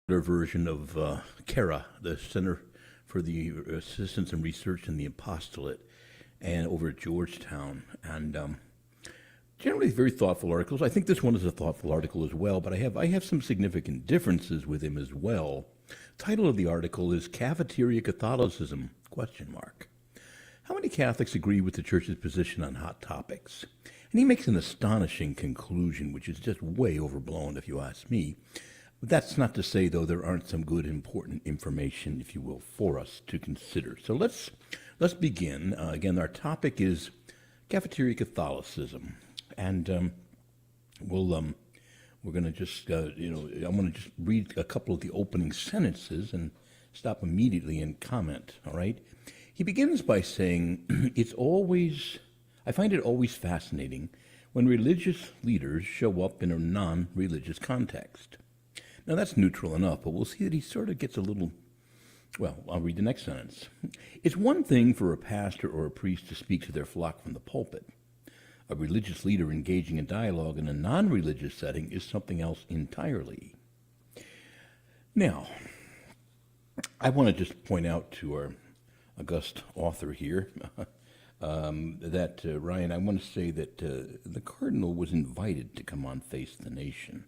their version of CARA, the Center for the Assistance and Research in the Apostolate, and over at Georgetown. And generally very thoughtful articles. I think this one is a thoughtful article as well, but I have some significant differences with him as well. Title of the article is Cafeteria Catholicism, ? How many Catholics agree with the Church's position on hot topics? And he makes an astonishing conclusion, which is just way overblown if you ask me. But that's not to say, though, there aren't some good, important information, if you will, for us to consider. So let's begin. Again, our topic is Cafeteria Catholicism, and we're going to just, I'm going to just read a couple of the opening sentences and stop immediately and comment. All right. He begins by saying, I find it always fascinating when religious leaders show up in a non-religious context. Now, that's neutral enough, but we'll see that he sort of gets a little, well, I'll read the next sentence. It's one thing for a pastor or a priest to speak to their flock from the pulpit. A religious leader engaging in dialogue in a non-religious setting is something else entirely. Now, I want to just point out to our august author here that, Ryan, I want to say that the Cardinal was invited to come on Face the Nation.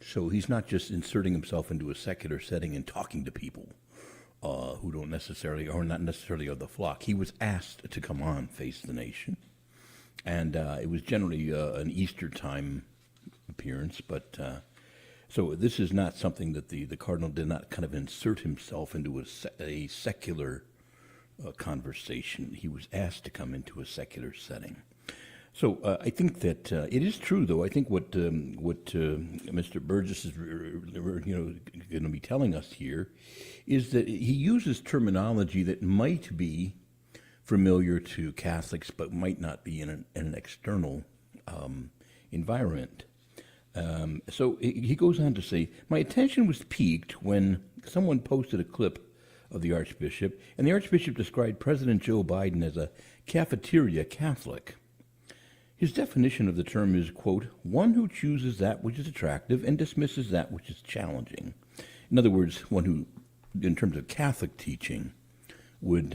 So he's not just inserting himself into a secular setting and talking to people who don't necessarily, or not necessarily of the flock. He was asked to come on Face the Nation, and it was generally an Easter time appearance, but so this is not something that the Cardinal did not kind of insert himself into a secular conversation. He was asked to come into a secular setting. So I think that it is true, though. I think what Mr. Burgess is going to be telling us here is that he uses terminology that might be familiar to Catholics, but might not be in an external environment. So he goes on to say, my attention was piqued when someone posted a clip of the Archbishop, and the Archbishop described President Joe Biden as a cafeteria Catholic. His definition of the term is, quote, one who chooses that which is attractive and dismisses that which is challenging. In other words, one who, in terms of Catholic teaching, would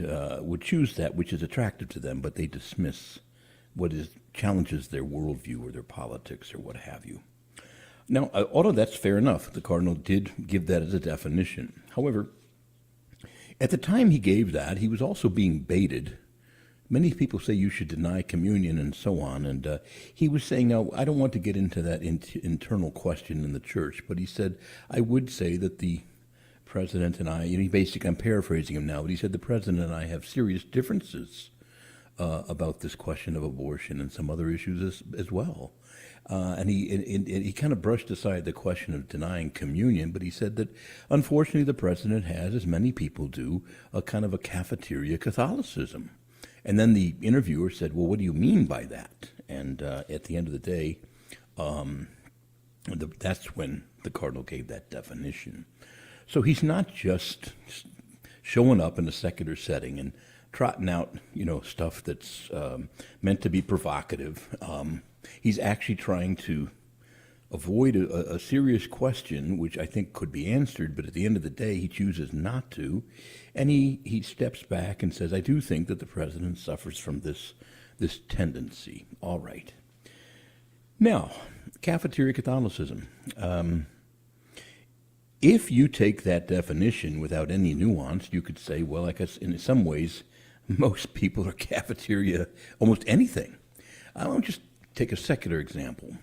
choose that which is attractive to them, but they dismiss what challenges their worldview or their politics or what have you. Now, all of that's fair enough. The Cardinal did give that as a definition. However, at the time he gave that, he was also being baited. Many people say you should deny communion and so on, and he was saying, now, I don't want to get into that internal question in the church, but he said, I would say that the president and I, I'm paraphrasing him now, but he said the president and I have serious differences about this question of abortion and some other issues as well. And he kind of brushed aside the question of denying communion, but he said that unfortunately the president has, as many people do, a kind of a cafeteria Catholicism. And then the interviewer said, well, what do you mean by that? And at the end of the day, that's when the Cardinal gave that definition. So he's not just showing up in a secular setting and trotting out, stuff that's meant to be provocative. He's actually trying to avoid a serious question, which I think could be answered, but at the end of the day, he chooses not to. And he steps back and says, I do think that the president suffers from this tendency. All right. Now, cafeteria Catholicism. If you take that definition without any nuance, you could say, well, I guess in some ways, most people are cafeteria almost anything. I'll just take a secular example.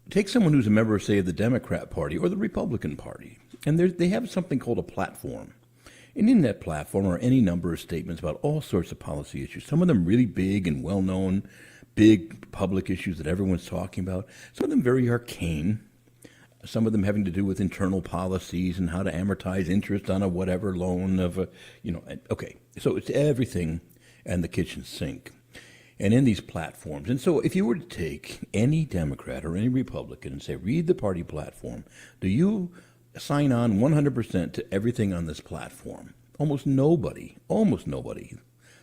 Take someone who's a member, say, of the Democrat Party or the Republican Party, and they have something called a platform. And in that platform are any number of statements about all sorts of policy issues, some of them really big and well-known, big public issues that everyone's talking about, some of them very arcane, some of them having to do with internal policies and how to amortize interest on a whatever loan okay, so it's everything and the kitchen sink. And in these platforms. And so if you were to take any Democrat or any Republican and say, read the party platform, do you sign on 100% to everything on this platform? Almost nobody,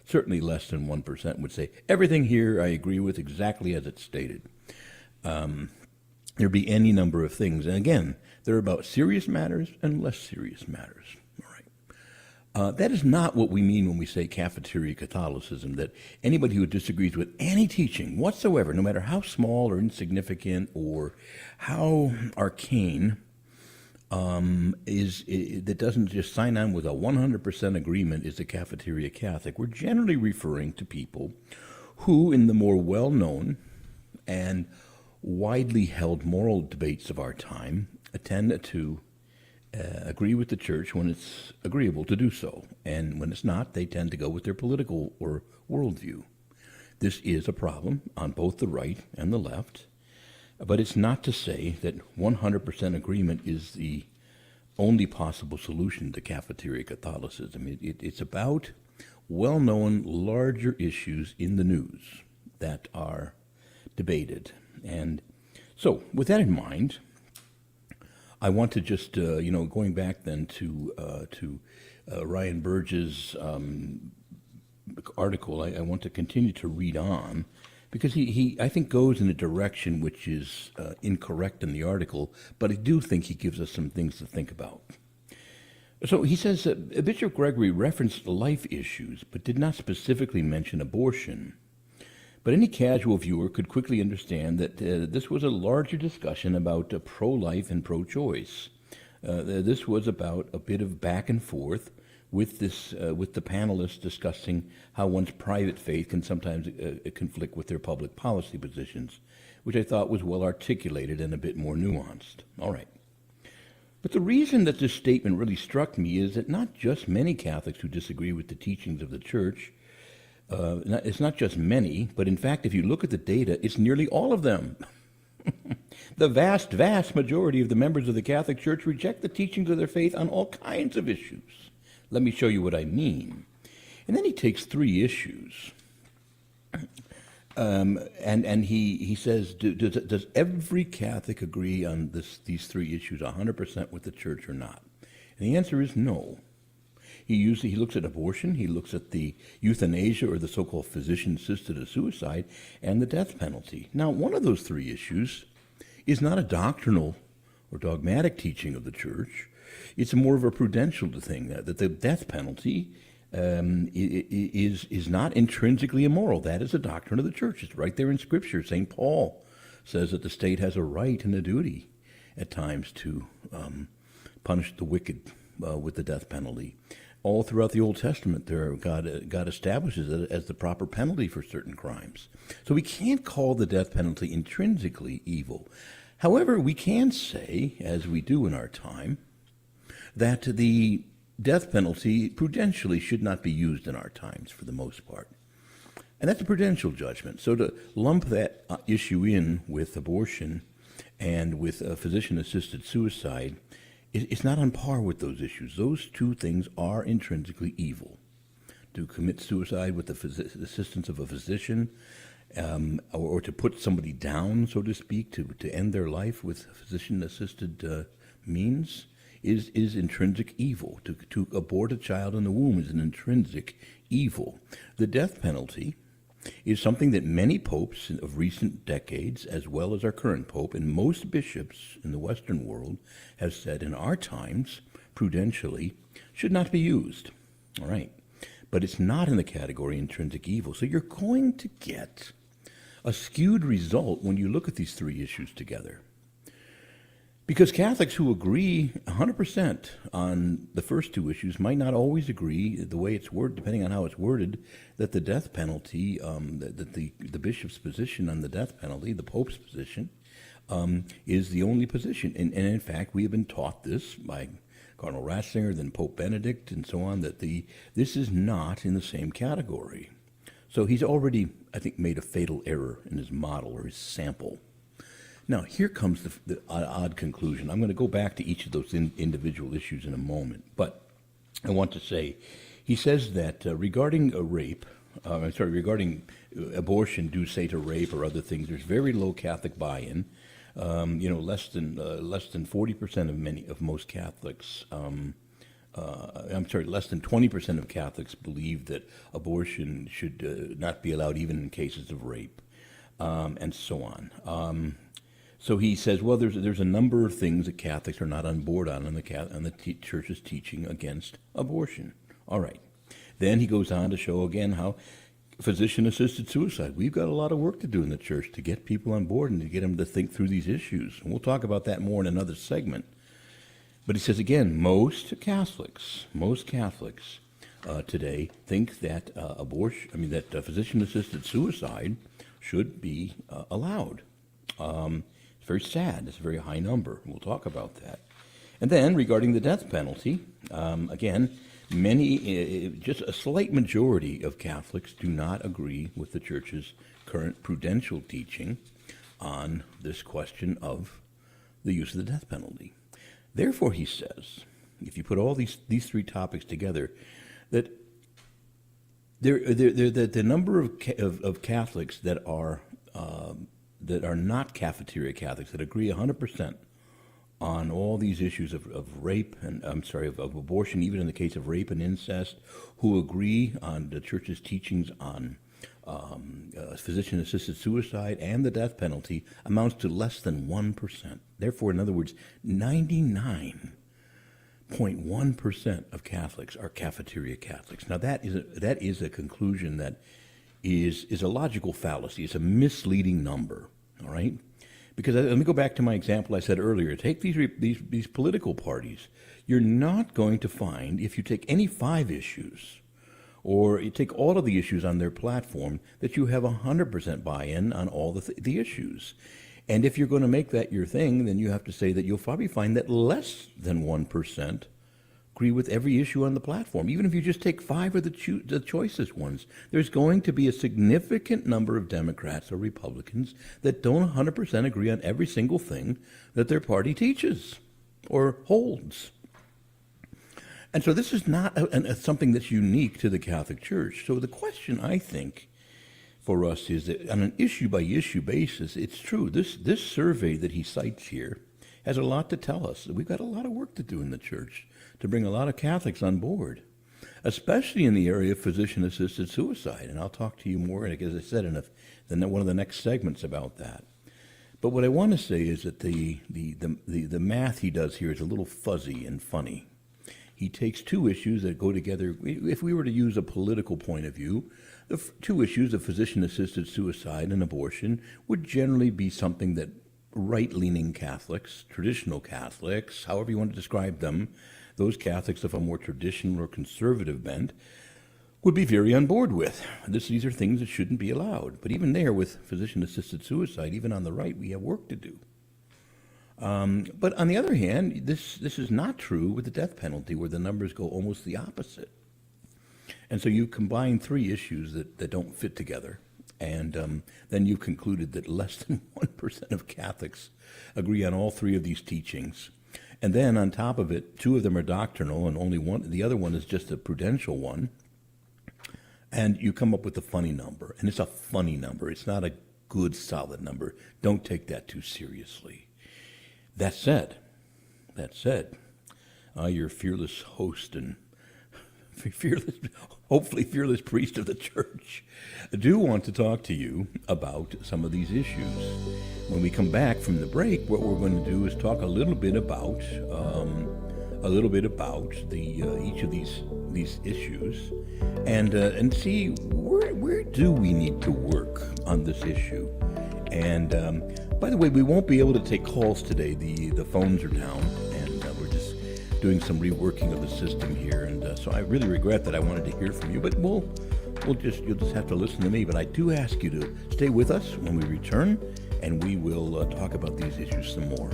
certainly less than 1% would say, everything here I agree with exactly as it's stated. There'd be any number of things. And again, they're about serious matters and less serious matters. All right. That is not what we mean when we say cafeteria Catholicism, that anybody who disagrees with any teaching whatsoever, no matter how small or insignificant or how arcane, that doesn't just sign on with a 100% agreement is a cafeteria Catholic. We're generally referring to people who, in the more well-known and widely held moral debates of our time, tend to agree with the church when it's agreeable to do so. And when it's not, they tend to go with their political or worldview. This is a problem on both the right and the left, but it's not to say that 100% agreement is the only possible solution to cafeteria Catholicism. It's about well-known larger issues in the news that are debated. And so, with that in mind, I want to just, going back then to Ryan Burge's article, I want to continue to read on, because he I think, goes in a direction which is incorrect in the article, but I do think he gives us some things to think about. So he says, Bishop Gregory referenced life issues, but did not specifically mention abortion. But any casual viewer could quickly understand that this was a larger discussion about pro-life and pro-choice. This was about a bit of back and forth with the panelists discussing how one's private faith can sometimes conflict with their public policy positions, which I thought was well articulated and a bit more nuanced. All right. But the reason that this statement really struck me is that not just many Catholics who disagree with the teachings of the Church, it's not just many, but in fact, if you look at the data, it's nearly all of them. The vast, vast majority of the members of the Catholic Church reject the teachings of their faith on all kinds of issues. Let me show you what I mean. And then he takes three issues. And he says, does every Catholic agree on these three issues 100% with the Church or not? And the answer is no. He looks at abortion, he looks at the euthanasia, or the so-called physician-assisted suicide, and the death penalty. Now, one of those three issues is not a doctrinal or dogmatic teaching of the Church. It's more of a prudential thing, that the death penalty is not intrinsically immoral. That is a doctrine of the Church. It's right there in Scripture. St. Paul says that the state has a right and a duty at times to punish the wicked with the death penalty. All throughout the Old Testament, God establishes it as the proper penalty for certain crimes. So we can't call the death penalty intrinsically evil. However, we can say, as we do in our time, that the death penalty prudentially should not be used in our times for the most part. And that's a prudential judgment. So to lump that issue in with abortion and with physician-assisted suicide, it's not on par with those issues. Those two things are intrinsically evil. To commit suicide with the assistance of a physician, or to put somebody down, so to speak, to end their life with physician-assisted means, is intrinsic evil. To abort a child in the womb is an intrinsic evil. The death penalty is something that many popes of recent decades, as well as our current pope, and most bishops in the Western world, have said in our times, prudentially, should not be used. All right. But it's not in the category intrinsic evil. So you're going to get a skewed result when you look at these three issues together. Because Catholics who agree 100% on the first two issues might not always agree the way it's worded, depending on how it's worded, that the death penalty, that the bishop's position on the death penalty, the pope's position, is the only position. And in fact, we have been taught this by Cardinal Ratzinger, then Pope Benedict, and so on, that this is not in the same category. So he's already, I think, made a fatal error in his model or his sample. Now, here comes the odd conclusion. I'm going to go back to each of those individual issues in a moment, but I want to say, he says that regarding regarding abortion, due say to rape or other things, there's very low Catholic buy-in. Less than 40% of most Catholics. Less than 20% of Catholics believe that abortion should not be allowed, even in cases of rape, and so on. So he says, well, there's a number of things that Catholics are not on board on the Church's teaching against abortion. All right. Then he goes on to show again how physician-assisted suicide. We've got a lot of work to do in the Church to get people on board and to get them to think through these issues. And we'll talk about that more in another segment. But he says again, most Catholics today think that physician-assisted suicide should be allowed. It's very sad. It's a very high number. We'll talk about that. And then regarding the death penalty, again, just a slight majority of Catholics do not agree with the Church's current prudential teaching on this question of the use of the death penalty. Therefore, he says, if you put all these three topics together, that the number of Catholics that are not Cafeteria Catholics that agree 100% on all these issues of rape and of abortion, even in the case of rape and incest, who agree on the Church's teachings on physician-assisted suicide and the death penalty, amounts to less than 1%. Therefore, in other words, 99.1% of Catholics are Cafeteria Catholics. Now, that is a conclusion that is a logical fallacy. It's a misleading number. All right. Because let me go back to my example I said earlier. Take these political parties. You're not going to find, if you take any 5 issues, or you take all of the issues on their platform, that you have 100% buy-in on all the issues. And if you're going to make that your thing, then you have to say that you'll probably find that less than 1% agree with every issue on the platform. Even if you just take 5 of the choicest ones, there's going to be a significant number of Democrats or Republicans that don't 100% agree on every single thing that their party teaches or holds. And so this is not something that's unique to the Catholic Church. So the question, I think, for us is that on an issue-by-issue basis, it's true. This survey that he cites here has a lot to tell us. We've got a lot of work to do in the Church to bring a lot of Catholics on board, especially in the area of physician-assisted suicide. And I'll talk to you more, as I said, in one of the next segments about that. But what I want to say is that the math he does here is a little fuzzy and funny. He takes 2 issues that go together. If we were to use a political point of view, the 2 issues of physician-assisted suicide and abortion would generally be something that right-leaning Catholics, traditional Catholics, however you want to describe them, those Catholics of a more traditional or conservative bent, would be very on board with. These are things that shouldn't be allowed. But even there, with physician-assisted suicide, even on the right, we have work to do. But on the other hand, this is not true with the death penalty, where the numbers go almost the opposite. And so you combine 3 issues that don't fit together, and then you've concluded that less than 1% of Catholics agree on all 3 of these teachings. And then on top of it, 2 of them are doctrinal, and the other one is just a prudential one. And you come up with a funny number, and it's a funny number. It's not a good, solid number. Don't take that too seriously. That said, your fearless host and hopefully fearless priest of the Church, I do want to talk to you about some of these issues. When we come back from the break, what we're going to do is talk a little bit about each of these issues, and see where do we need to work on this issue. And by the way, we won't be able to take calls today. The phones are down, and we're just doing some reworking of the system here. And so I really regret that. I wanted to hear from you, but you'll just have to listen to me. But I do ask you to stay with us when we return, and we will talk about these issues some more.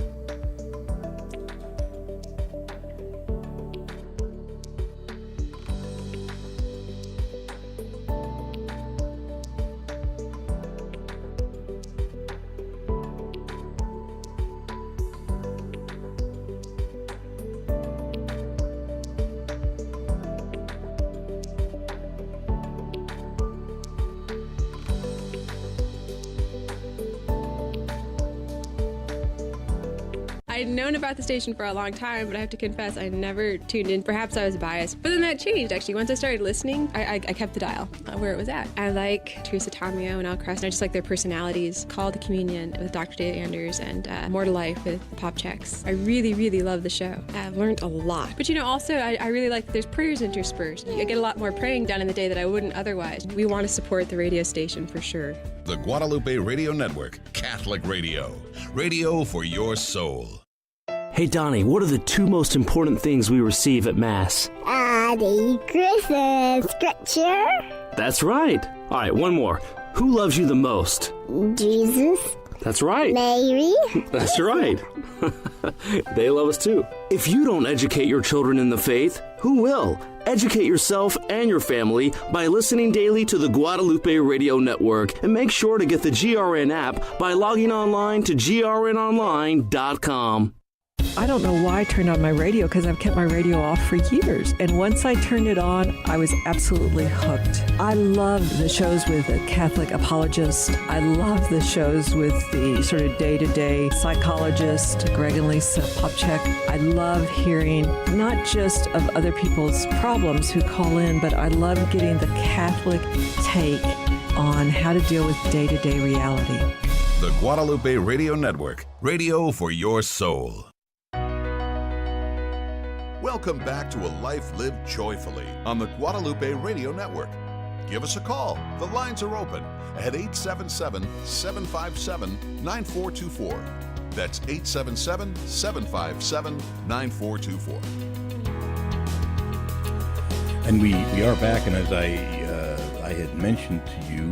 I'd known about the station for a long time, but I have to confess I never tuned in. Perhaps I was biased. But then that changed, actually. Once I started listening, I kept the dial where it was at. I like Teresa Tomeo and Al Kress, and I just like their personalities. Call to Communion with Dr. Dave Anders and More to Life with Pop Checks. I really, really love the show. I've learned a lot. But also, I really like that there's prayers interspersed. I get a lot more praying done in the day that I wouldn't otherwise. We want to support the radio station for sure. The Guadalupe Radio Network, Catholic Radio. Radio for your soul. Hey, Donnie, what are the two most important things we receive at Mass? The Christmas scripture. That's right. All right, one more. Who loves you the most? Jesus. That's right. Mary. That's right. They love us too. If you don't educate your children in the faith, who will? Educate yourself and your family by listening daily to the Guadalupe Radio Network, and make sure to get the GRN app by logging online to grnonline.com. I don't know why I turned on my radio, because I've kept my radio off for years. And once I turned it on, I was absolutely hooked. I love the shows with a Catholic apologist. I love the shows with the sort of day-to-day psychologist, Greg and Lisa Popchak. I love hearing not just of other people's problems who call in, but I love getting the Catholic take on how to deal with day-to-day reality. The Guadalupe Radio Network, radio for your soul. Welcome back to A Life Lived Joyfully on the Guadalupe Radio Network. Give us a call. The lines are open at 877-757-9424. That's 877-757-9424. And we are back, and as I had mentioned to you,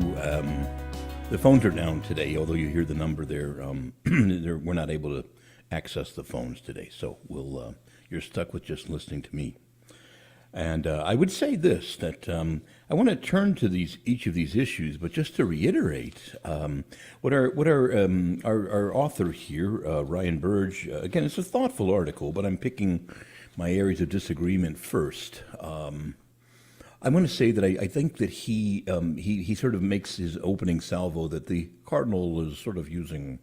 the phones are down today, although you hear the number there. We're not able to access the phones today, so you're stuck with just listening to me. And I would say this, that I want to turn to each of these issues, but just to reiterate what our author here, Ryan Burge, again, it's a thoughtful article, but I'm picking my areas of disagreement first. I want to say that I think that he sort of makes his opening salvo that the cardinal is sort of using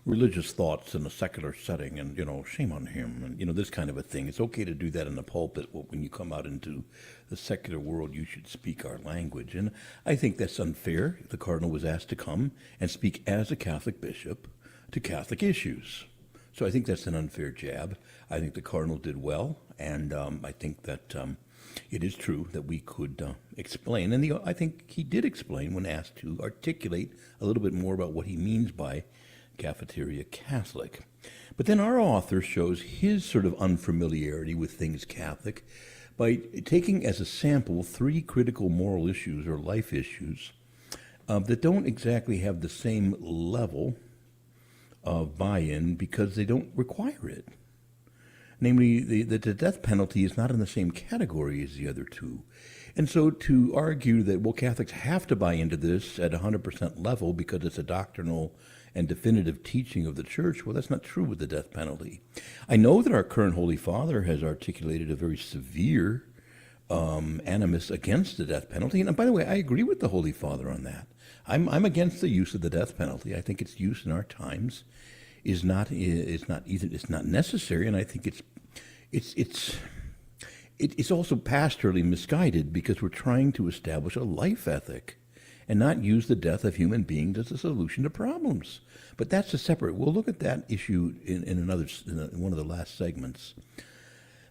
religious thoughts in a secular setting, and shame on him, and this kind of a thing. It's okay to do that in the pulpit, but when you come out into the secular world, you should speak our language. And I think that's unfair. The cardinal was asked to come and speak as a Catholic bishop to Catholic issues. So I think that's an unfair jab. I think the cardinal did well, and I think that it is true that we could explain, and I think he did explain when asked to articulate a little bit more about what he means by Cafeteria Catholic. But then our author shows his sort of unfamiliarity with things Catholic by taking as a sample 3 critical moral issues or life issues that don't exactly have the same level of buy-in because they don't require it. Namely, the death penalty is not in the same category as the other two. And so to argue that, Catholics have to buy into this at 100% level because it's a doctrinal and definitive teaching of the Church, that's not true with the death penalty. I know that our current Holy Father has articulated a very severe animus against the death penalty. And by the way, I agree with the Holy Father on that. I'm against the use of the death penalty. I think its use in our times is not necessary, and I think it's also pastorally misguided because we're trying to establish a life ethic and not use the death of human beings as a solution to problems. But that's a separate. We'll look at that issue in one of the last segments.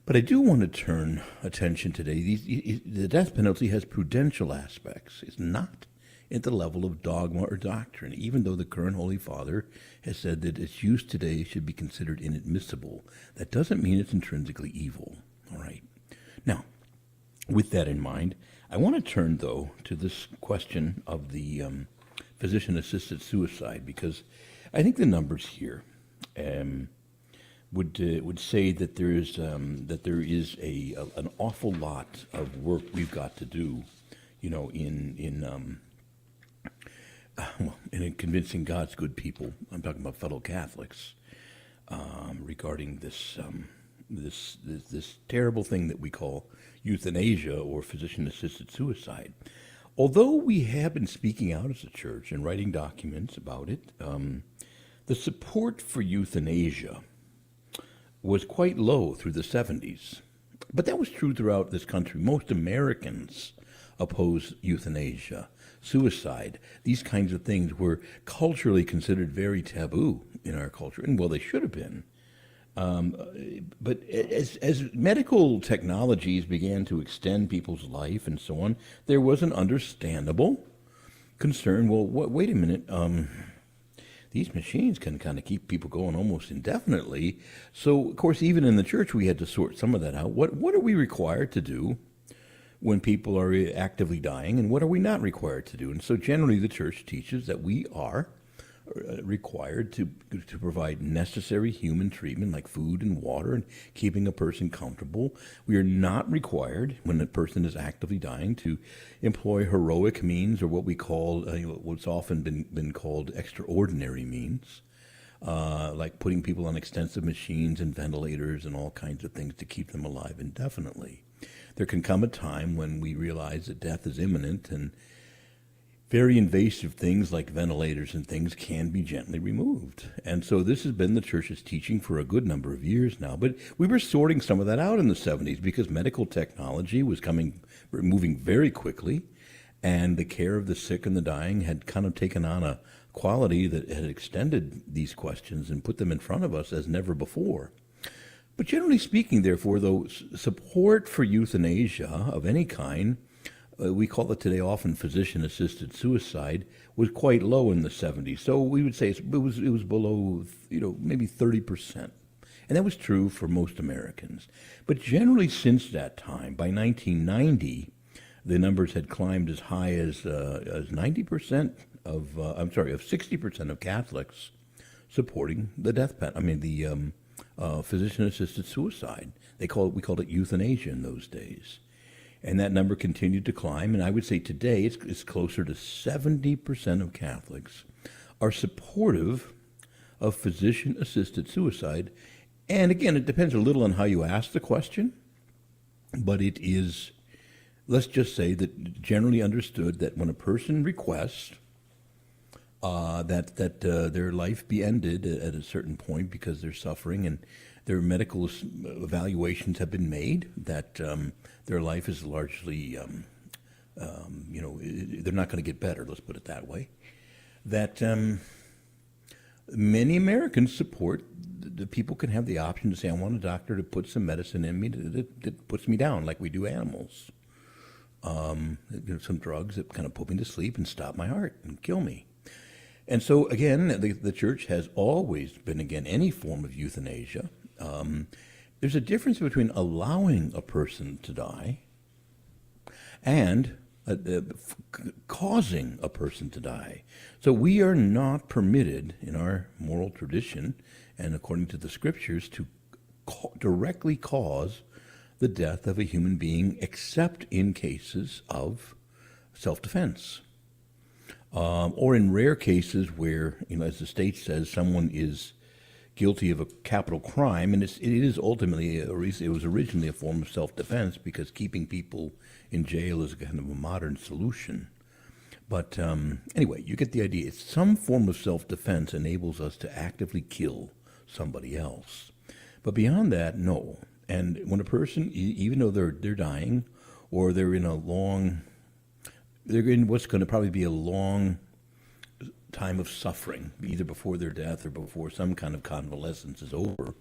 But I do want to turn attention today. The death penalty has prudential aspects. It's not at the level of dogma or doctrine, even though the current Holy Father has said that its use today should be considered inadmissible. That doesn't mean it's intrinsically evil. All right. Now, with that in mind, I want to turn, though, to this question of the physician-assisted suicide, because I think the numbers here would say that there is an awful lot of work we've got to do, in convincing God's good people. I'm talking about fellow Catholics regarding this terrible thing that we call euthanasia or physician-assisted suicide. Although we have been speaking out as a church and writing documents about it, the support for euthanasia was quite low through the 70s. But that was true throughout this country. Most Americans oppose euthanasia, suicide. These kinds of things were culturally considered very taboo in our culture, and well, they should have been. But as medical technologies began to extend people's life and so on, there was an understandable concern. Well, wait a minute. These machines can kind of keep people going almost indefinitely. So, of course, even in the church, we had to sort some of that out. What are we required to do when people are actively dying, and what are we not required to do? And so generally the church teaches that we are required to provide necessary human treatment like food and water and keeping a person comfortable. We are not required, when a person is actively dying, to employ heroic means or what we call, what's often been called extraordinary means, like putting people on extensive machines and ventilators and all kinds of things to keep them alive indefinitely. There can come a time when we realize that death is imminent, and very invasive things like ventilators and things can be gently removed. And so this has been the church's teaching for a good number of years now. But we were sorting some of that out in the 70s because medical technology was moving very quickly, and the care of the sick and the dying had kind of taken on a quality that had extended these questions and put them in front of us as never before. But generally speaking, therefore, though, support for euthanasia of any kind, we call it today often physician-assisted suicide, was quite low in the 70s. So we would say it was below, maybe 30%. And that was true for most Americans. But generally since that time, by 1990, the numbers had climbed as high as 90% of 60% of Catholics supporting the death penalty. Physician-assisted suicide. We called it euthanasia in those days. And that number continued to climb, and I would say today it's closer to 70% of Catholics are supportive of physician-assisted suicide. And again, it depends a little on how you ask the question, but it is, let's just say that generally understood that when a person requests that their life be ended at a certain point because they're suffering and their medical evaluations have been made, that their life is largely, they're not going to get better, let's put it that way, that many Americans support that people can have the option to say, I want a doctor to put some medicine in me that puts me down like we do animals. Some drugs that kind of put me to sleep and stop my heart and kill me. And so, again, the church has always been against any form of euthanasia. There's a difference between allowing a person to die and causing a person to die. So we are not permitted in our moral tradition and according to the scriptures to directly cause the death of a human being except in cases of self-defense. Or in rare cases where, as the state says, someone is guilty of a capital crime, and it is ultimately, it was originally a form of self-defense because keeping people in jail is kind of a modern solution. But anyway, you get the idea. It's some form of self-defense enables us to actively kill somebody else. But beyond that, no. And when a person, even though they're dying, or they're in what's going to probably be a long time of suffering, either before their death or before some kind of convalescence is over,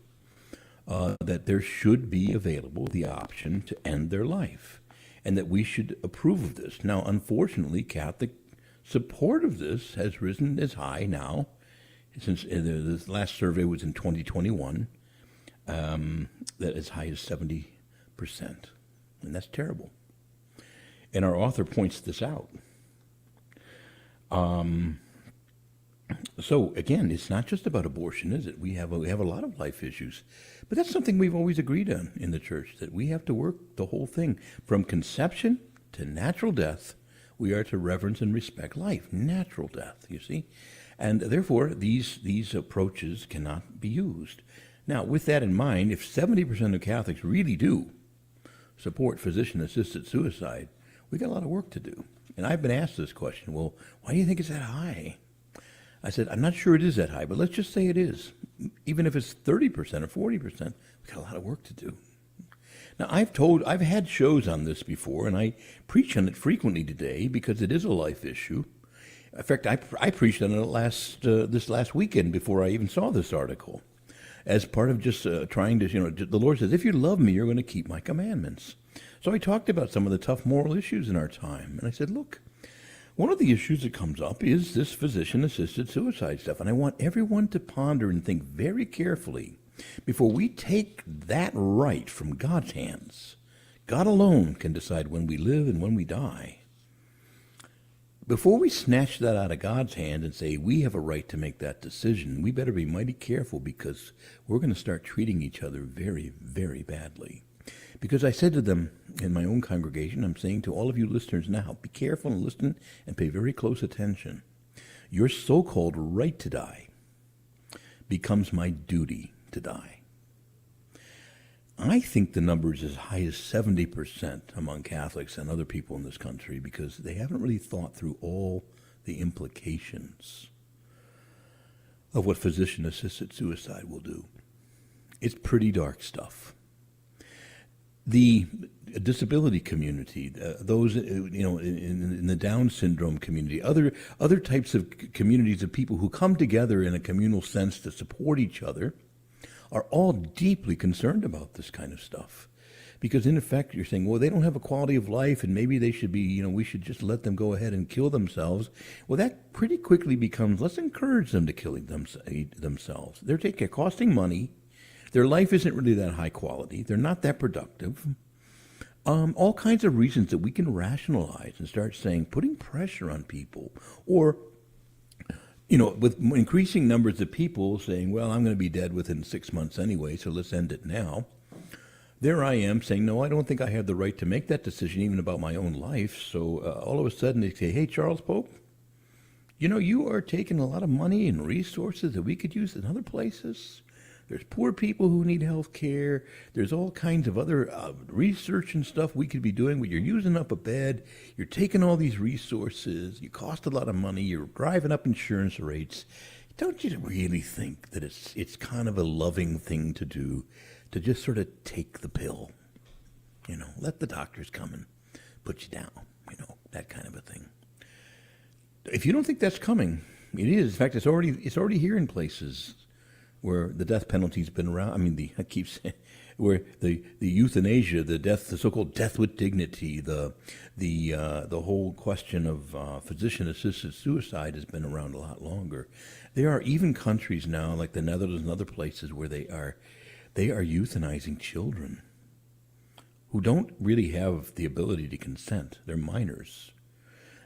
that there should be available the option to end their life, and that we should approve of this. Now, unfortunately, Catholic support of this has risen as high now, since the last survey was in 2021, that as high as 70%. And that's terrible. And our author points this out. So again, it's not just about abortion, is it? We have a lot of life issues, but that's something we've always agreed on in the church, that we have to work the whole thing from conception to natural death. We are to reverence and respect life, natural death. You see, and therefore these approaches cannot be used. Now, with that in mind, if 70% of Catholics really do support physician-assisted suicide, we got a lot of work to do. And I've been asked this question, well, why do you think it's that high? I said, I'm not sure it is that high, but let's just say it is. even if it's 30% or 40%, we've got a lot of work to do. Now, I've had shows on this before, and I preach on it frequently today because it is a life issue. In fact, I preached on it this last weekend before I even saw this article, as part of just trying to, the Lord says, if you love me, you're going to keep my commandments. So I talked about some of the tough moral issues in our time, and I said, look, one of the issues that comes up is this physician-assisted suicide stuff, and I want everyone to ponder and think very carefully before we take that right from God's hands. God alone can decide when we live and when we die. Before we snatch that out of God's hand and say we have a right to make that decision, we better be mighty careful, because we're going to start treating each other very, very badly. Because I said to them in my own congregation, I'm saying to all of you listeners now, be careful and listen and pay very close attention. Your so-called right to die becomes my duty to die. I think the number is as high as 70% among Catholics and other people in this country, because they haven't really thought through all the implications of what physician-assisted suicide will do. It's pretty dark stuff. The disability community, those in the Down syndrome community, other types of communities of people who come together in a communal sense to support each other, are all deeply concerned about this kind of stuff. Because in effect, you're saying, well, they don't have a quality of life, and maybe they should be, we should just let them go ahead and kill themselves. Well, that pretty quickly becomes, let's encourage them to kill themselves. They're costing money. Their life isn't really that high quality. They're not that productive. All kinds of reasons that we can rationalize and start saying, putting pressure on people, or with increasing numbers of people saying, well, I'm going to be dead within 6 months anyway, so let's end it now. There I am saying, no, I don't think I have the right to make that decision even about my own life. So all of a sudden they say, hey, Charles Pope, you are taking a lot of money and resources that we could use in other places. There's poor people who need health care. There's all kinds of other research and stuff we could be doing, but you're using up a bed. You're taking all these resources. You cost a lot of money. You're driving up insurance rates. Don't you really think that it's kind of a loving thing to do, to just sort of take the pill? Let the doctors come and put you down, that kind of a thing. If you don't think that's coming, it is. In fact, it's already here in places where the death penalty's been around. Where the euthanasia, the so-called death with dignity, the whole question of physician-assisted suicide has been around a lot longer. There are even countries now, like the Netherlands and other places, where they are euthanizing children who don't really have the ability to consent. They're minors.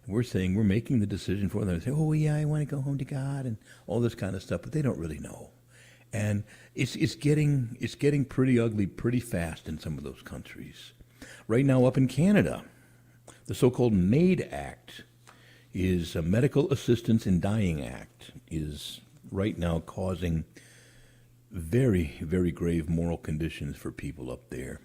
We're saying we're making the decision for them. They say, oh yeah, I want to go home to God and all this kind of stuff, but they don't really know. And it's getting pretty ugly pretty fast in some of those countries. Right now up in Canada, the so-called MAID Act is a Medical Assistance in Dying Act, is right now causing very, very grave moral conditions for people up there.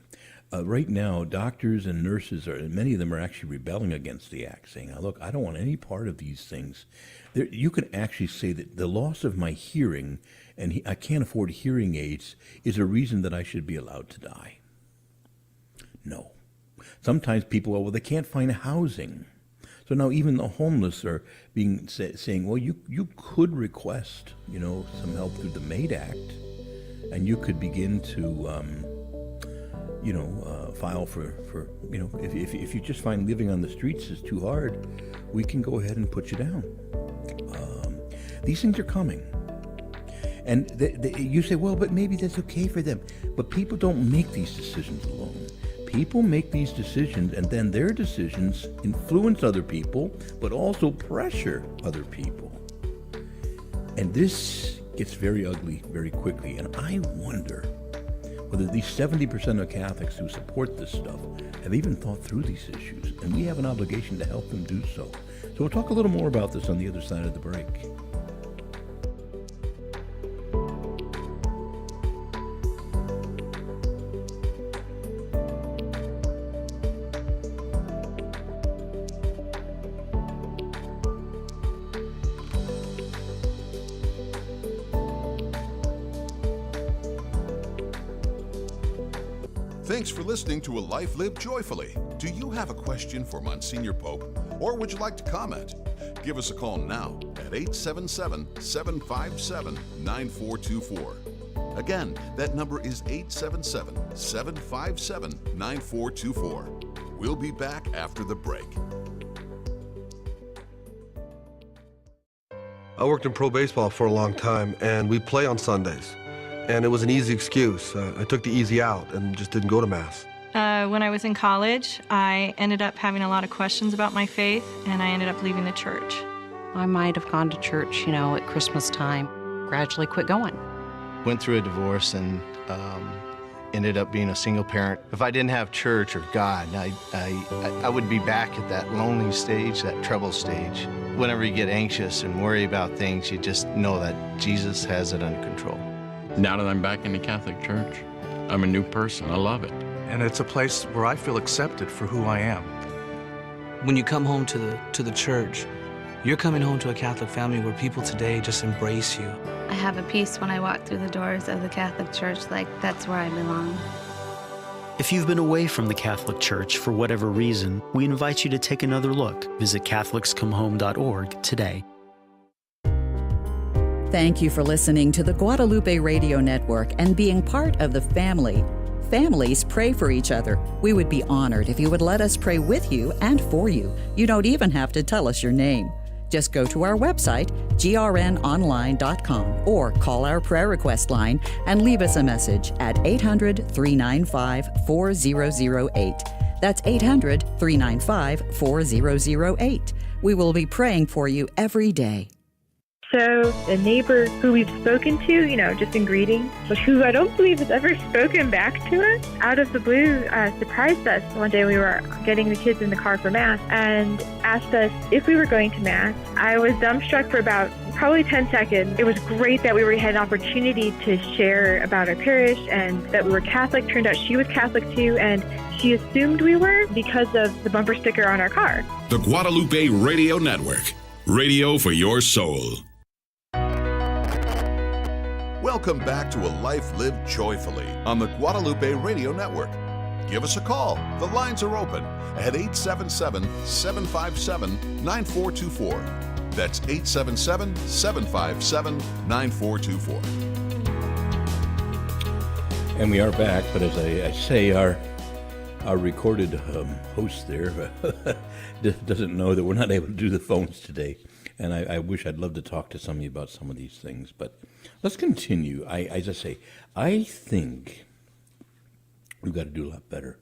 Right now, doctors and nurses, many of them are actually rebelling against the act, saying, look, I don't want any part of these things. You can actually say that the loss of my hearing, and I can't afford hearing aids, is a reason that I should be allowed to die. No. Sometimes people, they can't find housing. So now even the homeless are being saying, well, you could request, some help through the MAID Act, and you could begin to file for if you just find living on the streets is too hard, we can go ahead and put you down. These things are coming. And you say, well, but maybe that's okay for them. But people don't make these decisions alone. People make these decisions, and then their decisions influence other people, but also pressure other people. And this gets very ugly very quickly. And I wonder whether these 70% of Catholics who support this stuff have even thought through these issues, and we have an obligation to help them do so. So we'll talk a little more about this on the other side of the break. Thanks for listening to A Life Lived Joyfully. Do you have a question for Monsignor Pope, or would you like to comment? Give us a call now at 877-757-9424. Again, that number is 877-757-9424. We'll be back after the break. I worked in pro baseball for a long time, and we play on Sundays. And it was an easy excuse. I took the easy out and just didn't go to Mass. When I was in college, I ended up having a lot of questions about my faith, and I ended up leaving the church. I might have gone to church, at Christmas time, gradually quit going. Went through a divorce and ended up being a single parent. If I didn't have church or God, I would be back at that lonely stage, that trouble stage. Whenever you get anxious and worry about things, you just know that Jesus has it under control. Now that I'm back in the Catholic Church, I'm a new person. I love it. And it's a place where I feel accepted for who I am. When you come home to the church, you're coming home to a Catholic family where people today just embrace you. I have a peace when I walk through the doors of the Catholic Church, like that's where I belong. If you've been away from the Catholic Church for whatever reason, we invite you to take another look. Visit CatholicsComeHome.org today. Thank you for listening to the Guadalupe Radio Network and being part of the family. Families pray for each other. We would be honored if you would let us pray with you and for you. You don't even have to tell us your name. Just go to our website, grnonline.com, or call our prayer request line and leave us a message at 800-395-4008. That's 800-395-4008. We will be praying for you every day. So the neighbor who we've spoken to, just in greeting, but who I don't believe has ever spoken back to us, out of the blue, surprised us. One day we were getting the kids in the car for Mass and asked us if we were going to Mass. I was dumbstruck for about probably 10 seconds. It was great that we had an opportunity to share about our parish and that we were Catholic. Turned out she was Catholic too, and she assumed we were because of the bumper sticker on our car. The Guadalupe Radio Network. Radio for your soul. Welcome back to A Life Lived Joyfully on the Guadalupe Radio Network. Give us a call. The lines are open at 877-757-9424. That's 877-757-9424. And we are back, but as I say, our recorded host there doesn't know that we're not able to do the phones today. And I wish I'd love to talk to some of you about some of these things, but let's continue. As I say, I think we've got to do a lot better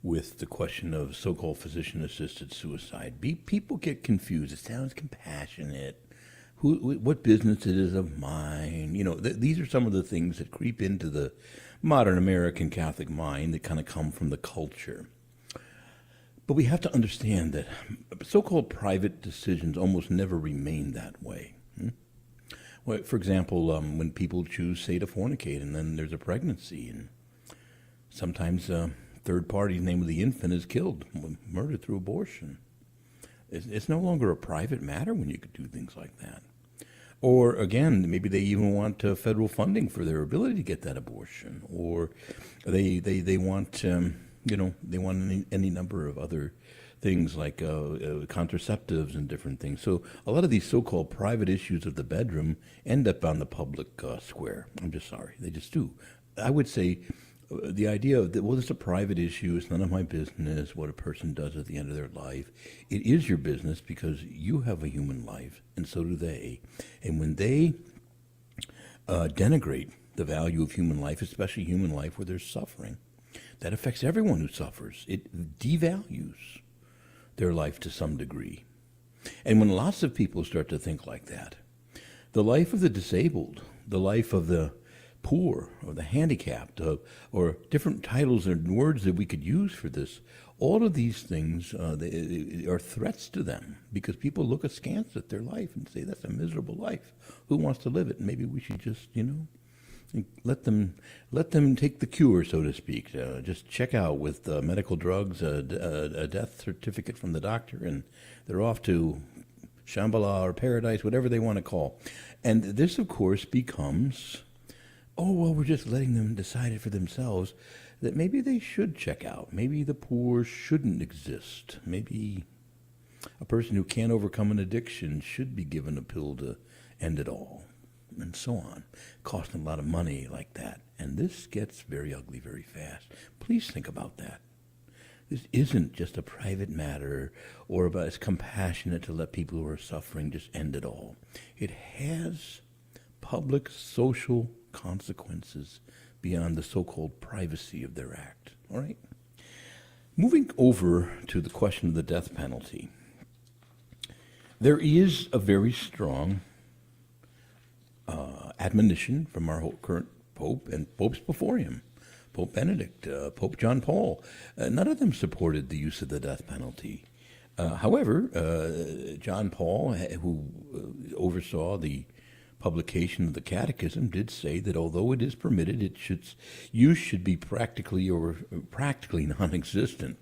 with the question of so-called physician-assisted suicide. People get confused. It sounds compassionate. What business it is of mine? These are some of the things that creep into the modern American Catholic mind that kind of come from the culture. But we have to understand that so-called private decisions almost never remain that way. Well, for example, when people choose, say, to fornicate, and then there's a pregnancy, and sometimes third party's name of the infant is killed, murdered through abortion. It's no longer a private matter when you could do things like that. Or again, maybe they even want federal funding for their ability to get that abortion, or they want they want any number of other things like contraceptives and different things. So a lot of these so-called private issues of the bedroom end up on the public square. I'm just sorry, they just do. I would say the idea of that, well, it's a private issue. It's none of my business what a person does at the end of their life. It is your business because you have a human life, and so do they. And when they denigrate the value of human life, especially human life where there's suffering, that affects everyone who suffers. It devalues their life to some degree. And when lots of people start to think like that, the life of the disabled, the life of the poor or the handicapped, or different titles and words that we could use for this, all of these things they are threats to them because people look askance at their life and say, that's a miserable life. Who wants to live it? Maybe we should just, let them take the cure, so to speak. Just check out with medical drugs, a death certificate from the doctor, and they're off to Shambhala or paradise, whatever they want to call. And this, of course, becomes, oh, well, we're just letting them decide it for themselves. that maybe they should check out. Maybe the poor shouldn't exist. Maybe a person who can't overcome an addiction should be given a pill to end it all, and so on. Costing a lot of money like that. And this gets very ugly very fast. Please think about that. This isn't just a private matter or about it's compassionate to let people who are suffering just end it all. It has public social consequences beyond the so-called privacy of their act. All right? Moving over to the question of the death penalty, there is a very strong admonition from our current Pope and popes before him, Pope Benedict, Pope John Paul. None of them supported the use of the death penalty. However, John Paul, who oversaw the publication of the Catechism, did say that although it is permitted, use should be practically non-existent.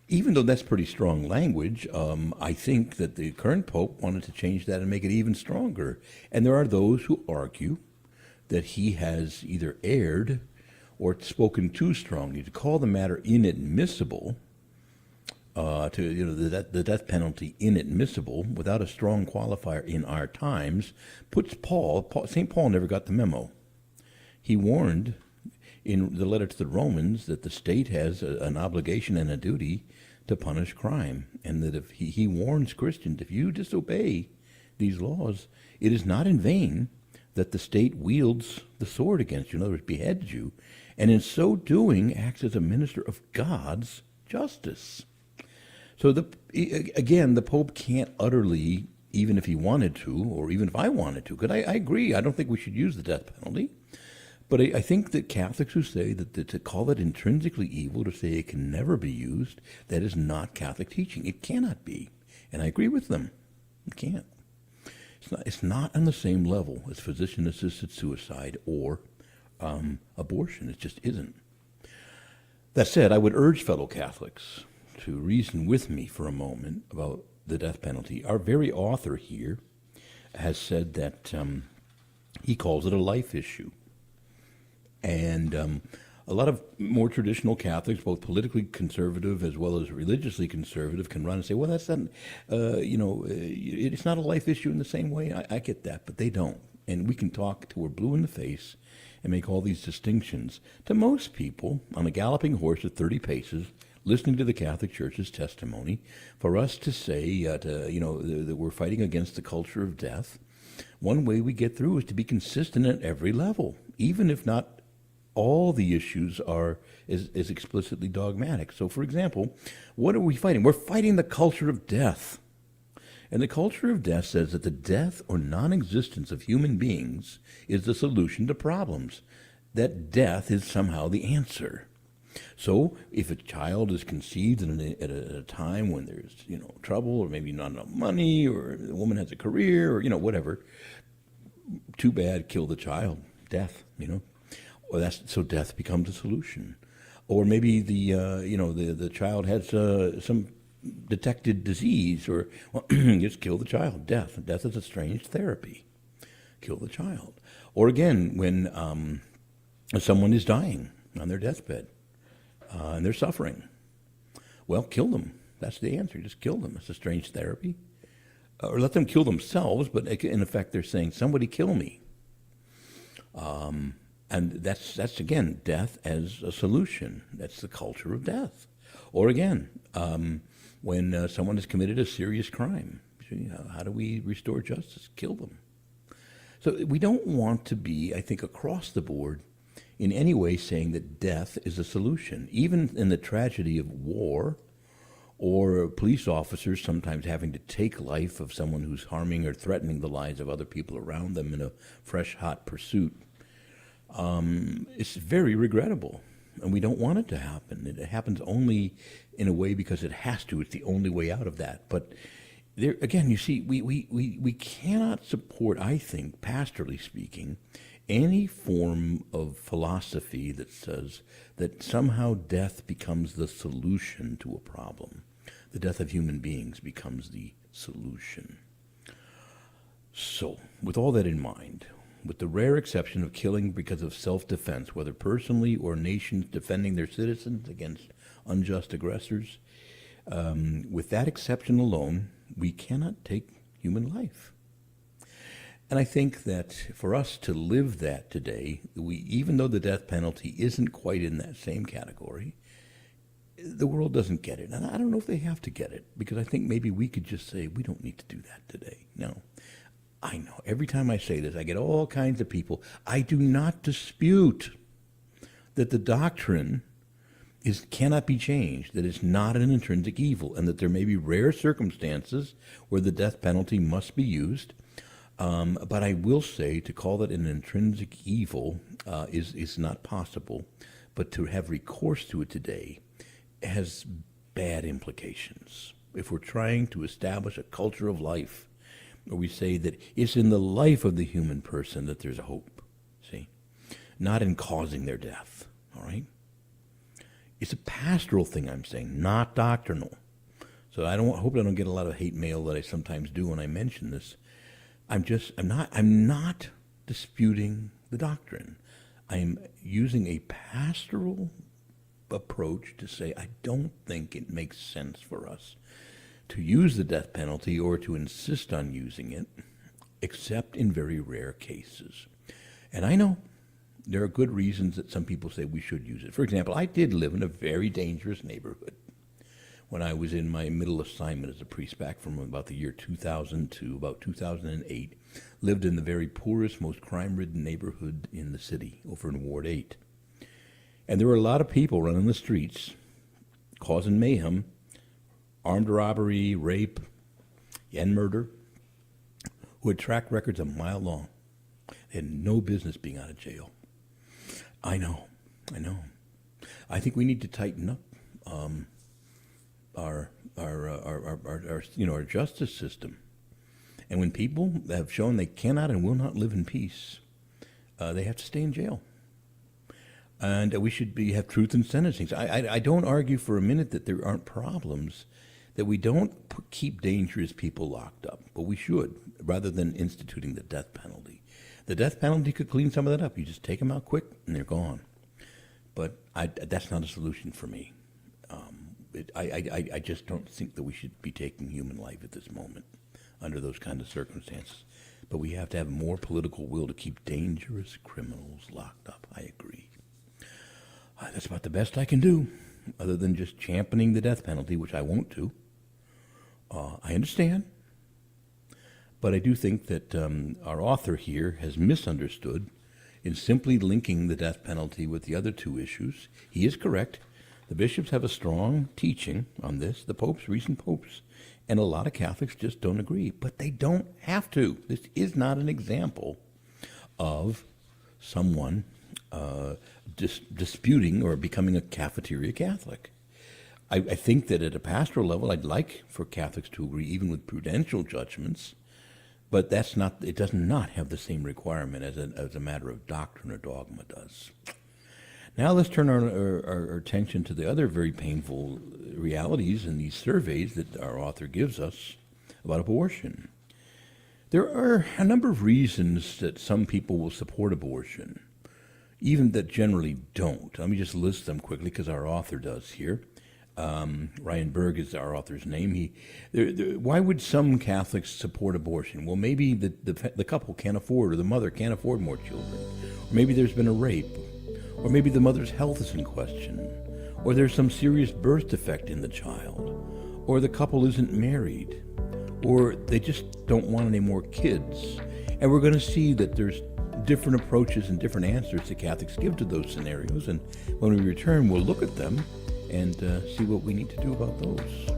Even though that's pretty strong language, I think that the current Pope wanted to change that and make it even stronger. And there are those who argue that he has either erred or spoken too strongly. To call the matter inadmissible, the death penalty inadmissible, without a strong qualifier in our times, puts St. Paul never got the memo. He warned in the letter to the Romans that the state has an obligation and a duty to punish crime, and that if he warns Christians, if you disobey these laws, it is not in vain that the state wields the sword against you, in other words, beheads you, and in so doing acts as a minister of God's justice. So again, the Pope can't utterly, even if he wanted to, or even if I wanted to, because I agree, I don't think we should use the death penalty. But I think that Catholics who say that to call it intrinsically evil, to say it can never be used, that is not Catholic teaching. It cannot be. And I agree with them. It can't. It's not on the same level as physician-assisted suicide or abortion. It just isn't. That said, I would urge fellow Catholics to reason with me for a moment about the death penalty. Our very author here has said that he calls it a life issue. And a lot of more traditional Catholics, both politically conservative as well as religiously conservative, can run and say, well, that's not, it's not a life issue in the same way. I get that, but they don't. And we can talk till we're blue in the face and make all these distinctions. To most people, on a galloping horse at 30 paces, listening to the Catholic Church's testimony, for us to say that we're fighting against the culture of death, one way we get through is to be consistent at every level, even if not all the issues are is explicitly dogmatic. So, for example, what are we fighting? We're fighting the culture of death. And the culture of death says that the death or non-existence of human beings is the solution to problems, that death is somehow the answer. So if a child is conceived at a time when there's trouble, or maybe not enough money, or the woman has a career, or whatever, too bad, kill the child, death, or so death becomes a solution. Or maybe the child has some detected disease, or just kill the child, death is a strange therapy, kill the child. Or again, when someone is dying on their deathbed, and they're suffering, well, kill them. That's the answer. Just kill them. It's a strange therapy. Or let them kill themselves, but in effect they're saying, somebody kill me. And that's again, death as a solution. That's the culture of death. Or again, when someone has committed a serious crime, how do we restore justice? Kill them. So we don't want to be, I think, across the board in any way saying that death is a solution. Even in the tragedy of war, or police officers sometimes having to take life of someone who's harming or threatening the lives of other people around them in a fresh, hot pursuit, it's very regrettable. And we don't want it to happen. It happens only in a way because it has to. It's the only way out of that. But there, again, you see, we cannot support, I think, pastorally speaking, any form of philosophy that says that somehow death becomes the solution to a problem. The death of human beings becomes the solution. So, with all that in mind, with the rare exception of killing because of self-defense, whether personally or nations defending their citizens against unjust aggressors. With that exception alone, we cannot take human life. And I think that for us to live that today, even though the death penalty isn't quite in that same category, the world doesn't get it. And I don't know if they have to get it, because I think maybe we could just say, we don't need to do that today. No. I know. Every time I say this, I get all kinds of people. I do not dispute that the doctrine cannot be changed, that it's not an intrinsic evil, and that there may be rare circumstances where the death penalty must be used. But I will say to call that an intrinsic evil is not possible. But to have recourse to it today has bad implications. If we're trying to establish a culture of life, where we say that it's in the life of the human person that there's a hope, see? Not in causing their death, all right? It's a pastoral thing, I'm saying, not doctrinal. So I hope I don't get a lot of hate mail that I sometimes do when I mention this. I'm not disputing the doctrine. I'm using a pastoral approach to say I don't think it makes sense for us to use the death penalty or to insist on using it, except in very rare cases. And I know there are good reasons that some people say we should use it. For example, I did live in a very dangerous neighborhood when I was in my middle assignment as a priest back from about the year 2000 to about 2008. Lived in the very poorest, most crime-ridden neighborhood in the city, over in Ward 8. And there were a lot of people running the streets, causing mayhem, armed robbery, rape, and murder, who had track records a mile long. They had no business being out of jail. I know. I think we need to tighten up our justice system. And when people have shown they cannot and will not live in peace, they have to stay in jail. And we should have truth in sentencing. I don't argue for a minute that there aren't problems, that we don't keep dangerous people locked up, but we should, rather than instituting the death penalty. The death penalty could clean some of that up. You just take them out quick and they're gone. But that's not a solution for me. I just don't think that we should be taking human life at this moment under those kind of circumstances. But we have to have more political will to keep dangerous criminals locked up. I agree. That's about the best I can do, other than just championing the death penalty, which I won't do. I understand. But I do think that our author here has misunderstood in simply linking the death penalty with the other two issues. He is correct. The bishops have a strong teaching on this, the popes, recent popes, and a lot of Catholics just don't agree. But they don't have to. This is not an example of someone disputing or becoming a cafeteria Catholic. I think that at a pastoral level, I'd like for Catholics to agree even with prudential judgments, but it does not have the same requirement as a matter of doctrine or dogma does. Now let's turn our attention to the other very painful realities in these surveys that our author gives us about abortion. There are a number of reasons that some people will support abortion, even that generally don't. Let me just list them quickly because our author does here. Ryan Berg is our author's name. Why would some Catholics support abortion? Well, maybe the couple can't afford, or the mother can't afford more children. Or maybe there's been a rape. Or maybe the mother's health is in question. Or there's some serious birth defect in the child. Or the couple isn't married. Or they just don't want any more kids. And we're going to see that there's different approaches and different answers that Catholics give to those scenarios. And when we return, we'll look at them and see what we need to do about those.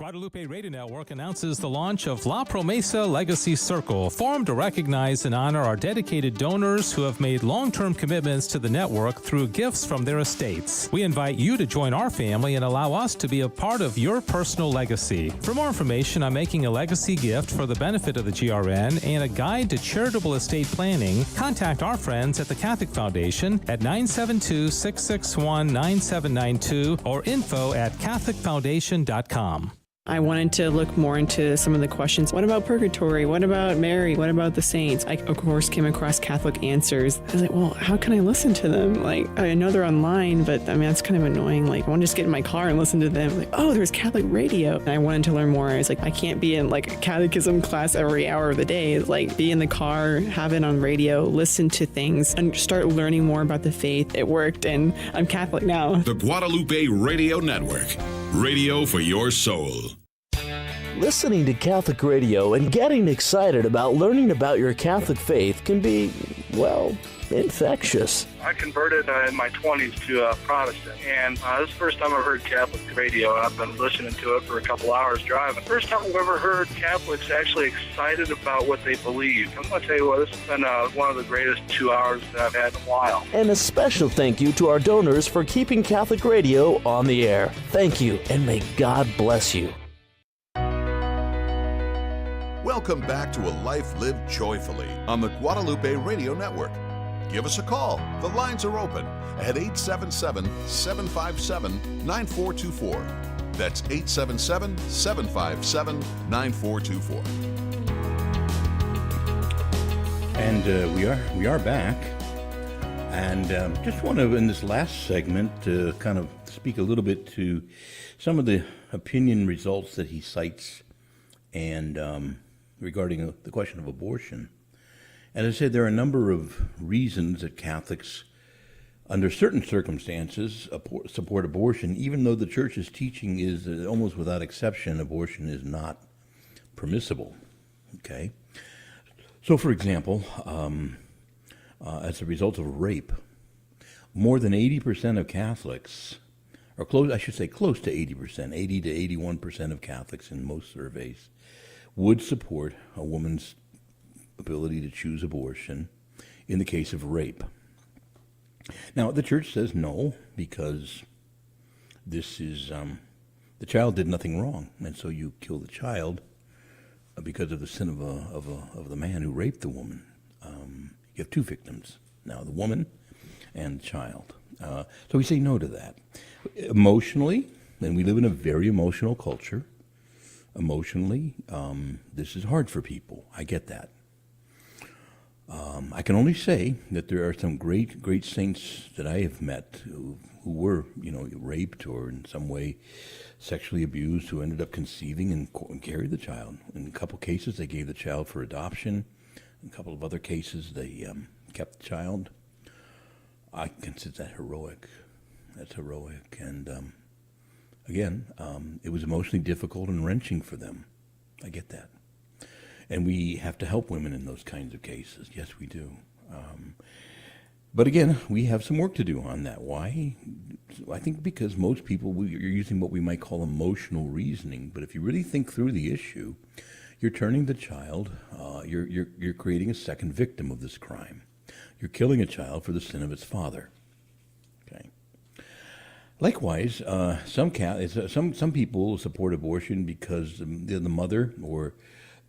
Guadalupe Radio Network announces the launch of La Promesa Legacy Circle, formed to recognize and honor our dedicated donors who have made long-term commitments to the network through gifts from their estates. We invite you to join our family and allow us to be a part of your personal legacy. For more information on making a legacy gift for the benefit of the GRN and a guide to charitable estate planning, contact our friends at the Catholic Foundation at 972-661-9792 or info@catholicfoundation.com. I wanted to look more into some of the questions. What about purgatory? What about Mary? What about the saints? I, of course, came across Catholic Answers. I was like, well, how can I listen to them? Like, I know they're online, but I mean, that's kind of annoying. Like, I want to just get in my car and listen to them. Like, oh, there's Catholic radio. And I wanted to learn more. I was like, I can't be in like a catechism class every hour of the day. Like, be in the car, have it on radio, listen to things, and start learning more about the faith. It worked, and I'm Catholic now. The Guadalupe Radio Network. Radio for your soul. Listening to Catholic radio and getting excited about learning about your Catholic faith can be, well, infectious. I converted in my 20s to Protestant, and this is the first time I've heard Catholic radio, and I've been listening to it for a couple hours driving. First time I've ever heard Catholics actually excited about what they believe. I'm going to tell you what, this has been one of the greatest 2 hours that I've had in a while. And a special thank you to our donors for keeping Catholic radio on the air. Thank you, and may God bless you. Welcome back to A Life Lived Joyfully on the Guadalupe Radio Network. Give us a call. The lines are open at 877-757-9424. That's 877-757-9424. And we are back. And just want to, in this last segment, kind of speak a little bit to some of the opinion results that he cites and regarding the question of abortion. And as I said, there are a number of reasons that Catholics, under certain circumstances, support abortion, even though the Church's teaching is that almost without exception, abortion is not permissible. Okay? So, for example, as a result of rape, more than 80% of Catholics, or close to 80%, 80 to 81% of Catholics in most surveys, would support a woman's ability to choose abortion in the case of rape. Now, the Church says no, because this is, the child did nothing wrong, and so you kill the child because of the sin of the man who raped the woman. You have two victims now, the woman and the child. So we say no to that. Emotionally, and we live in a very emotional culture, emotionally, this is hard for people. I get that. I can only say that there are some great saints that I have met who were, raped or in some way sexually abused, who ended up conceiving and carried the child. In a couple cases, they gave the child for adoption. In a couple of other cases, they kept the child. I consider that heroic. That's heroic. And again, it was emotionally difficult and wrenching for them. I get that. And we have to help women in those kinds of cases. Yes, we do. But again, we have some work to do on that. Why? I think because most people are using what we might call emotional reasoning. But if you really think through the issue, you're turning the child, you're creating a second victim of this crime. You're killing a child for the sin of its father. Okay. Likewise, some people support abortion because the mother or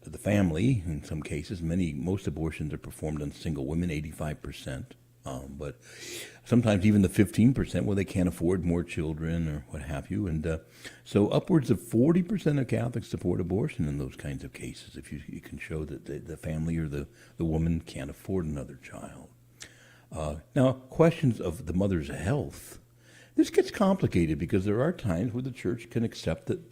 the family, in some cases, most abortions are performed on single women, 85%. But sometimes even the 15% where they can't afford more children or what have you. And so upwards of 40% of Catholics support abortion in those kinds of cases, if you can show that the family or the woman can't afford another child. Now, questions of the mother's health. This gets complicated because there are times where the Church can accept that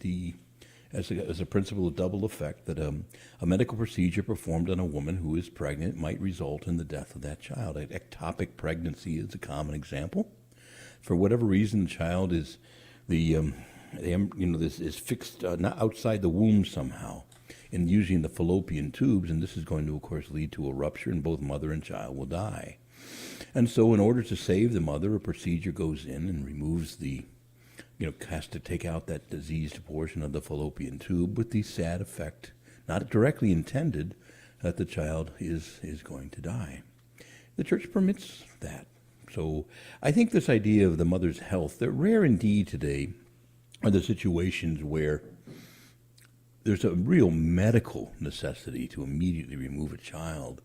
as a principle of double effect, that a medical procedure performed on a woman who is pregnant might result in the death of that child. Ectopic pregnancy is a common example. For whatever reason, the child is this is fixed not outside the womb somehow, and usually in the fallopian tubes, and this is going to, of course, lead to a rupture, and both mother and child will die. And so, in order to save the mother, a procedure goes in and removes the has to take out that diseased portion of the fallopian tube with the sad effect, not directly intended, that the child is going to die. The church permits that. So I think this idea of the mother's health, they're rare indeed today, are the situations where there's a real medical necessity to immediately remove a child.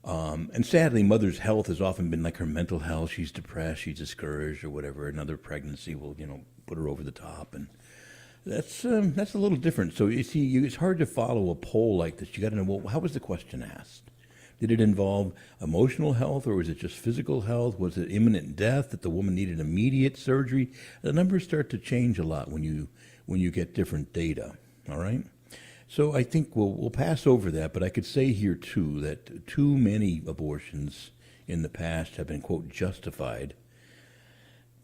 And sadly, mother's health has often been like her mental health. She's depressed, she's discouraged, or whatever. Another pregnancy will, put her over the top, and that's a little different. So you see, it's hard to follow a poll like this. You got to know, well, how was the question asked? Did it involve emotional health, or was it just physical health? Was it imminent death that the woman needed immediate surgery? The numbers start to change a lot when you get different data. All right. So I think we'll pass over that, but I could say here, too, that too many abortions in the past have been, quote, justified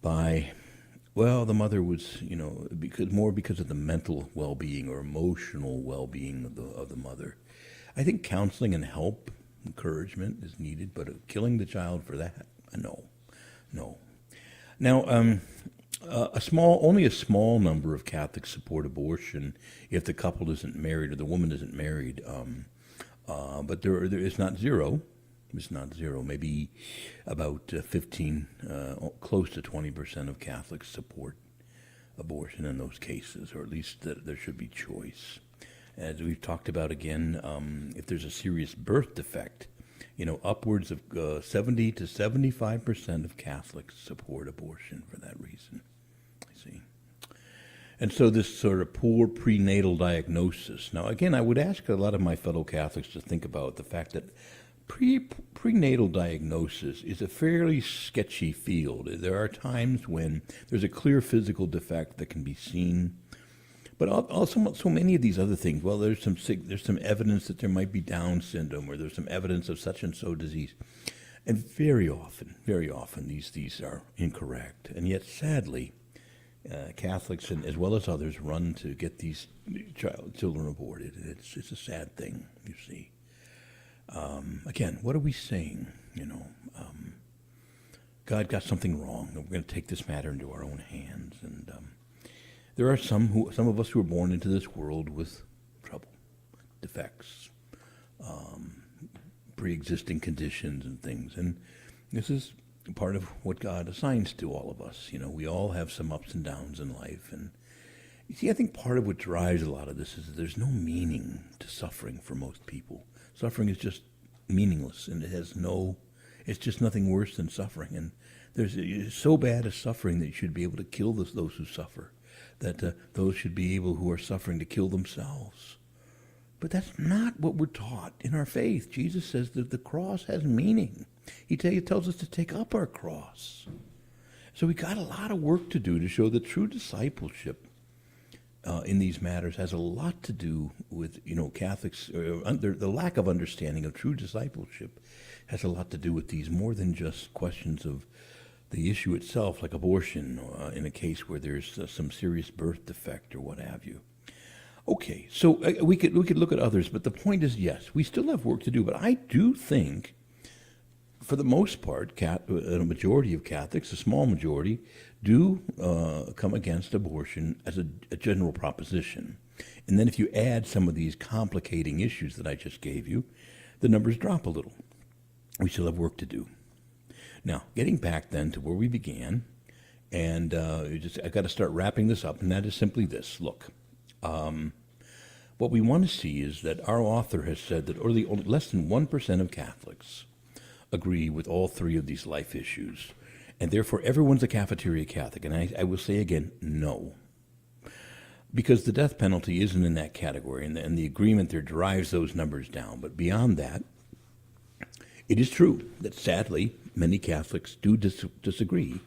by, well, the mother was, because of the mental well-being or emotional well-being of the mother. I think counseling and help, encouragement is needed, but killing the child for that, no. Now, only a small number of Catholics support abortion if the couple isn't married or the woman isn't married. But it's not zero. It's not zero. Maybe about 15, close to 20% of Catholics support abortion in those cases, or at least that there should be choice. As we've talked about again, if there's a serious birth defect, upwards of 70 to 75% of Catholics support abortion for that reason. And so this sort of poor prenatal diagnosis. Now, again, I would ask a lot of my fellow Catholics to think about the fact that prenatal diagnosis is a fairly sketchy field. There are times when there's a clear physical defect that can be seen, but also so many of these other things. Well, there's some evidence that there might be Down syndrome, or there's some evidence of such and so disease, and very often these are incorrect, and yet sadly, Catholics, and as well as others, run to get these children aborted. It's a sad thing, you see. Again, what are we saying? God got something wrong, and we're going to take this matter into our own hands. And there are some of us who are born into this world with trouble, defects, pre-existing conditions and things, and this is part of what God assigns to all of us. We all have some ups and downs in life. And you see, I think part of what drives a lot of this is that there's no meaning to suffering for most people. Suffering is just meaningless, and it's just nothing worse than suffering. And it's so bad as suffering that you should be able to kill those who suffer, that those should be able who are suffering to kill themselves. But that's not what we're taught in our faith. Jesus says that the cross has meaning. He tells us to take up our cross. So we got a lot of work to do to show that true discipleship in these matters has a lot to do with, Catholics, the lack of understanding of true discipleship has a lot to do with these, more than just questions of the issue itself, like abortion, in a case where there's some serious birth defect or what have you. Okay, so we could look at others, but the point is, yes, we still have work to do, but I do think, for the most part, a majority of Catholics, a small majority, do come against abortion as a general proposition. And then if you add some of these complicating issues that I just gave you, the numbers drop a little. We still have work to do. Now, getting back then to where we began, and I've got to start wrapping this up, and that is simply this. Look, what we want to see is that our author has said that only less than 1% of Catholics agree with all three of these life issues, and therefore everyone's a Cafeteria Catholic. And I will say again, no. Because the death penalty isn't in that category, and the agreement there drives those numbers down. But beyond that, it is true that sadly many Catholics do disagree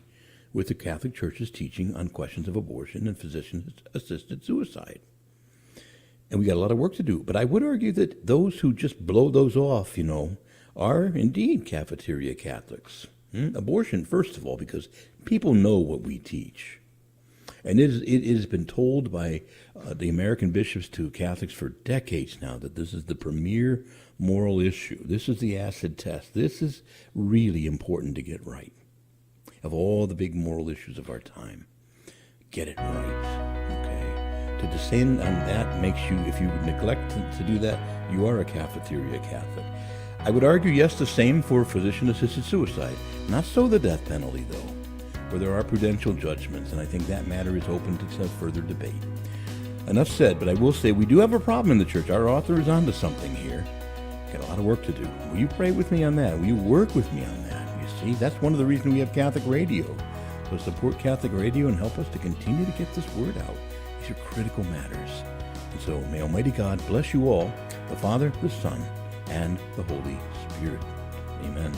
with the Catholic Church's teaching on questions of abortion and physician-assisted suicide. And we got a lot of work to do. But I would argue that those who just blow those off, are indeed Cafeteria Catholics. Abortion, first of all, because people know what we teach. And it has been told by the American bishops to Catholics for decades now that this is the premier moral issue. This is the acid test. This is really important to get right, of all the big moral issues of our time. get it right. Okay? To descend on that makes you, if you neglect to do that, you are a Cafeteria Catholic. I would argue, yes, the same for physician-assisted suicide. Not so the death penalty, though, where there are prudential judgments, and I think that matter is open to further debate. Enough said, but I will say we do have a problem in the church. Our author is onto something here. Got a lot of work to do. Will you pray with me on that? Will you work with me on that? You see, that's one of the reasons we have Catholic radio. So support Catholic radio and help us to continue to get this word out. These are critical matters. And so may Almighty God bless you all, the Father, the Son, and the Holy Spirit. Amen.